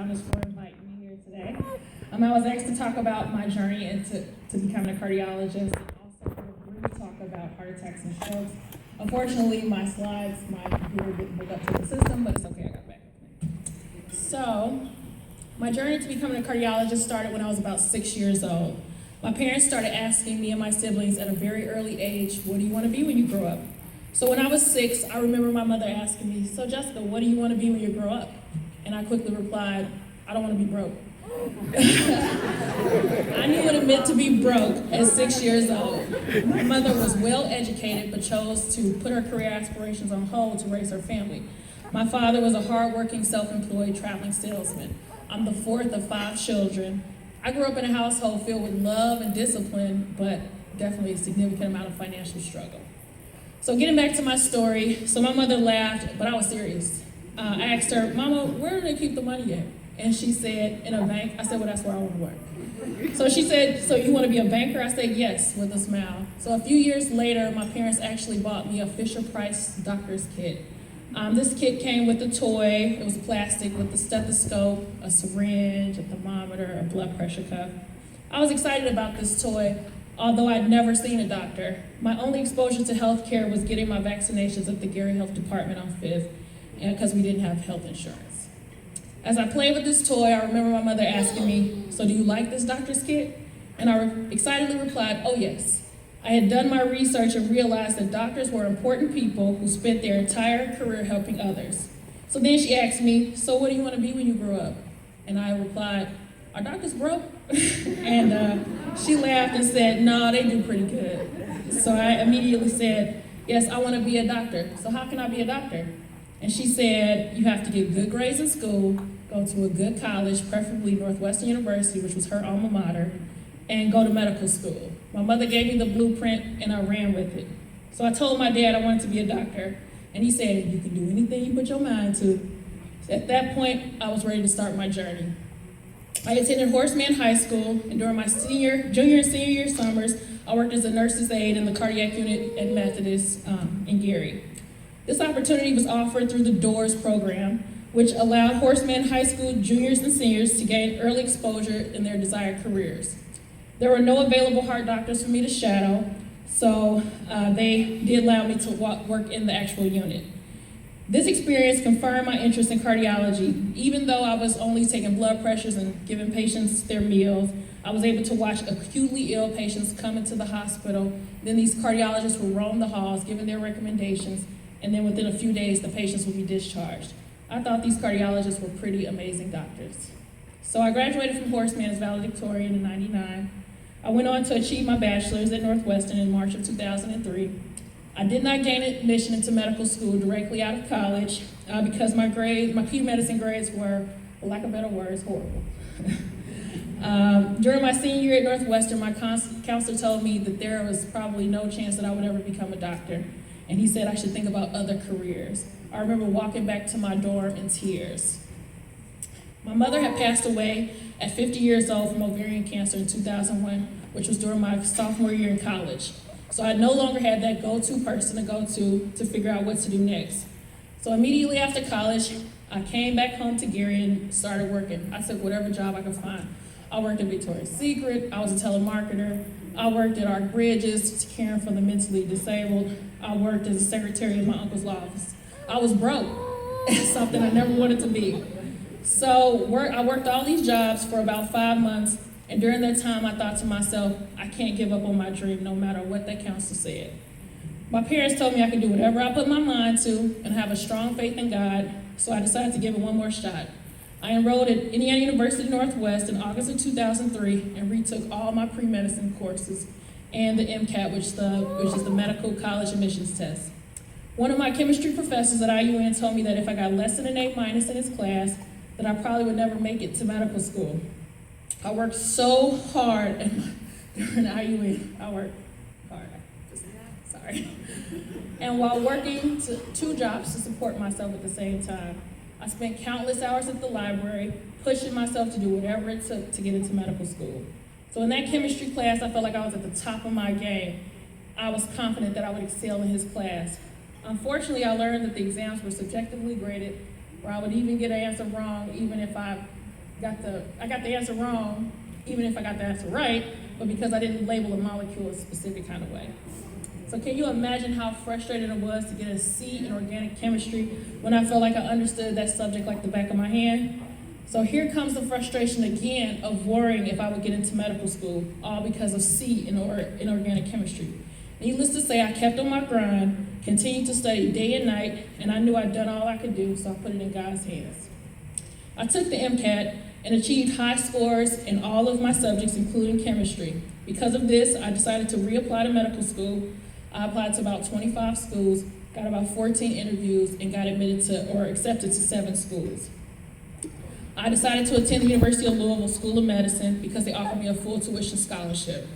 Founders for inviting me here today. I was asked to talk about my journey into becoming a cardiologist and also for a brief talk about heart attacks and strokes. Unfortunately, my computer didn't hook up to the system, but it's okay, I got it back. So, my journey to becoming a cardiologist started when I was about 6 years old. My parents started asking me and my siblings at a very early age, what do you want to be when you grow up? So when I was 6, I remember my mother asking me, so Jessica, what do you want to be when you grow up? And I quickly replied, I don't want to be broke. I knew what it meant to be broke at 6 years old. My mother was well educated, but chose to put her career aspirations on hold to raise her family. My father was a hardworking, self-employed traveling salesman. I'm the fourth of 5 children. I grew up in a household filled with love and discipline, but definitely a significant amount of financial struggle. So getting back to my story, so my mother laughed, but I was serious. I asked her, Mama, where do they keep the money at? And she said, in a bank. I said, well, that's where I want to work. So she said, so you want to be a banker? I said, yes, with a smile. So a few years later, my parents actually bought me a Fisher-Price doctor's kit. This kit came with a toy. It was plastic with a stethoscope, a syringe, a thermometer, a blood pressure cuff. I was excited about this toy, although I'd never seen a doctor. My only exposure to healthcare was getting my vaccinations at the Gary Health Department on 5th, because we didn't have health insurance. As I played with this toy, I remember my mother asking me, so do you like this doctor's kit? And I excitedly replied, oh yes. I had done my research and realized that doctors were important people who spent their entire career helping others. So then she asked me, so what do you want to be when you grow up? And I replied, are doctors broke? And she laughed and said, no, they do pretty good. So I immediately said, yes, I want to be a doctor. So how can I be a doctor? And she said, you have to get good grades in school, go to a good college, preferably Northwestern University, which was her alma mater, and go to medical school. My mother gave me the blueprint and I ran with it. So I told my dad I wanted to be a doctor, and he said, you can do anything you put your mind to. So at that point, I was ready to start my journey. I attended Horseman High School, and during my junior and senior year summers, I worked as a nurse's aide in the cardiac unit at Methodist in Gary. This opportunity was offered through the DOORS program, which allowed Horseman High School juniors and seniors to gain early exposure in their desired careers. There were no available heart doctors for me to shadow, so they did allow me to work in the actual unit. This experience confirmed my interest in cardiology. Even though I was only taking blood pressures and giving patients their meals, I was able to watch acutely ill patients come into the hospital. Then these cardiologists would roam the halls, giving their recommendations, and then within a few days, the patients would be discharged. I thought these cardiologists were pretty amazing doctors. So I graduated from Horseman as valedictorian in '99. I went on to achieve my bachelor's at Northwestern in March of 2003. I did not gain admission into medical school directly out of college because my pre-medicine grades were, for lack of better words, horrible. During my senior year at Northwestern, my counselor told me that there was probably no chance that I would ever become a doctor, and he said I should think about other careers. I remember walking back to my dorm in tears. My mother had passed away at 50 years old from ovarian cancer in 2001, which was during my sophomore year in college. So I no longer had that go-to person to go to figure out what to do next. So immediately after college, I came back home to Gary and started working. I took whatever job I could find. I worked at Victoria's Secret, I was a telemarketer, I worked at Arc Bridges, caring for the mentally disabled. I worked as a secretary in my uncle's law office. I was broke, something I never wanted to be. So I worked all these jobs for about 5 months, and during that time I thought to myself, I can't give up on my dream no matter what that counselor said. My parents told me I could do whatever I put my mind to and have a strong faith in God, so I decided to give it one more shot. I enrolled at Indiana University Northwest in August of 2003 and retook all my pre-medicine courses and the MCAT, which is the Medical College Admissions Test. One of my chemistry professors at IUN told me that if I got less than an A- in his class, that I probably would never make it to medical school. I worked so hard during IUN. I worked hard, sorry. And while working 2 jobs to support myself at the same time, I spent countless hours at the library, pushing myself to do whatever it took to get into medical school. So in that chemistry class, I felt like I was at the top of my game. I was confident that I would excel in his class. Unfortunately, I learned that the exams were subjectively graded, where I would even get an answer wrong, even if I I got the answer wrong, even if I got the answer right, but because I didn't label a molecule a specific kind of way. So can you imagine how frustrated it was to get a C in organic chemistry when I felt like I understood that subject like the back of my hand? So here comes the frustration again of worrying if I would get into medical school, all because of C in organic chemistry. Needless to say, I kept on my grind, continued to study day and night, and I knew I'd done all I could do, so I put it in God's hands. I took the MCAT and achieved high scores in all of my subjects, including chemistry. Because of this, I decided to reapply to medical school. I applied to about 25 schools, got about 14 interviews, and got admitted to or accepted to 7 schools. I decided to attend the University of Louisville School of Medicine because they offered me a full tuition scholarship.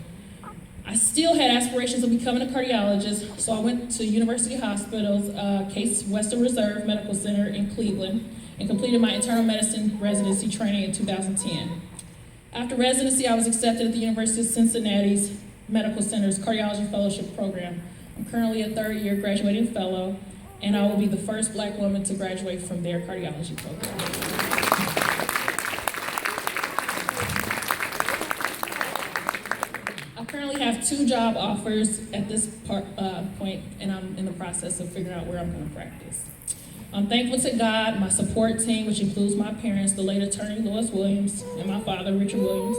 I still had aspirations of becoming a cardiologist, so I went to University Hospital's Case Western Reserve Medical Center in Cleveland and completed my internal medicine residency training in 2010. After residency, I was accepted at the University of Cincinnati's Medical Center's Cardiology Fellowship Program. I'm currently a third-year graduating fellow, and I will be the first Black woman to graduate from their cardiology program. I currently have 2 job offers at this point, and I'm in the process of figuring out where I'm going to practice. I'm thankful to God, my support team, which includes my parents, the late attorney Lois Williams, and my father, Richard Williams,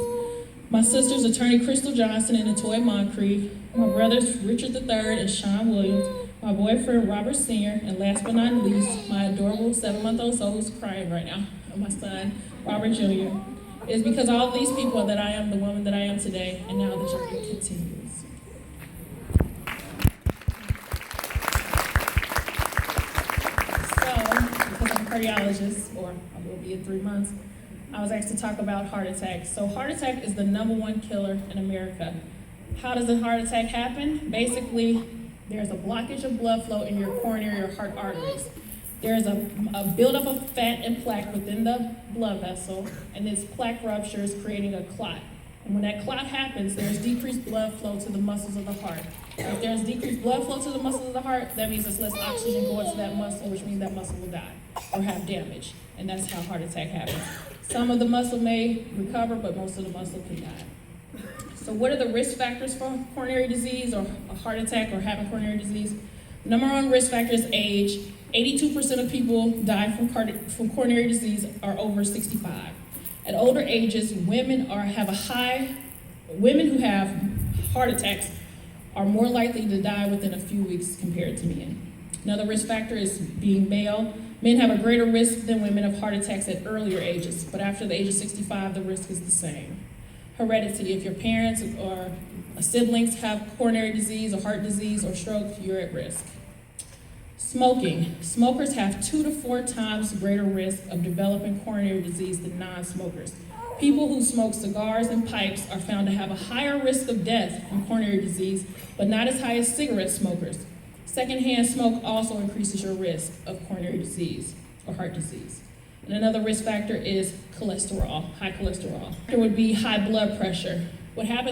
my sisters, attorney Crystal Johnson and Natoya Moncrief, my brothers, Richard III and Sean Williams, my boyfriend, Robert Sr., and last but not least, my adorable 7-month-old soul who's crying right now, and my son, Robert Jr. It is because of all of these people that I am the woman that I am today, and now the journey continues. Because I'm a cardiologist, or I will be in 3 months, I was asked to talk about heart attacks. So heart attack is the #1 killer in America. How does a heart attack happen? Basically, there's a blockage of blood flow in your coronary or heart arteries. There's a buildup of fat and plaque within the blood vessel, and this plaque ruptures, creating a clot. And when that clot happens, there's decreased blood flow to the muscles of the heart. If there's decreased blood flow to the muscles of the heart, that means there's less oxygen going to that muscle, which means that muscle will die or have damage. And that's how heart attack happens. Some of the muscle may recover, but most of the muscle can die. So what are the risk factors for coronary disease or a heart attack or having coronary disease? Number 1 risk factor is age. 82% of people die from coronary disease are over 65. At older ages, women who have heart attacks are more likely to die within a few weeks compared to men. Another risk factor is being male. Men have a greater risk than women of heart attacks at earlier ages, but after the age of 65, the risk is the same. Heredity, if your parents or siblings have coronary disease or heart disease or stroke, you're at risk. Smoking. Smokers have 2 to 4 times greater risk of developing coronary disease than non-smokers. People who smoke cigars and pipes are found to have a higher risk of death from coronary disease, but not as high as cigarette smokers. Secondhand smoke also increases your risk of coronary disease or heart disease. And another risk factor is cholesterol, high cholesterol. There would be high blood pressure. What happens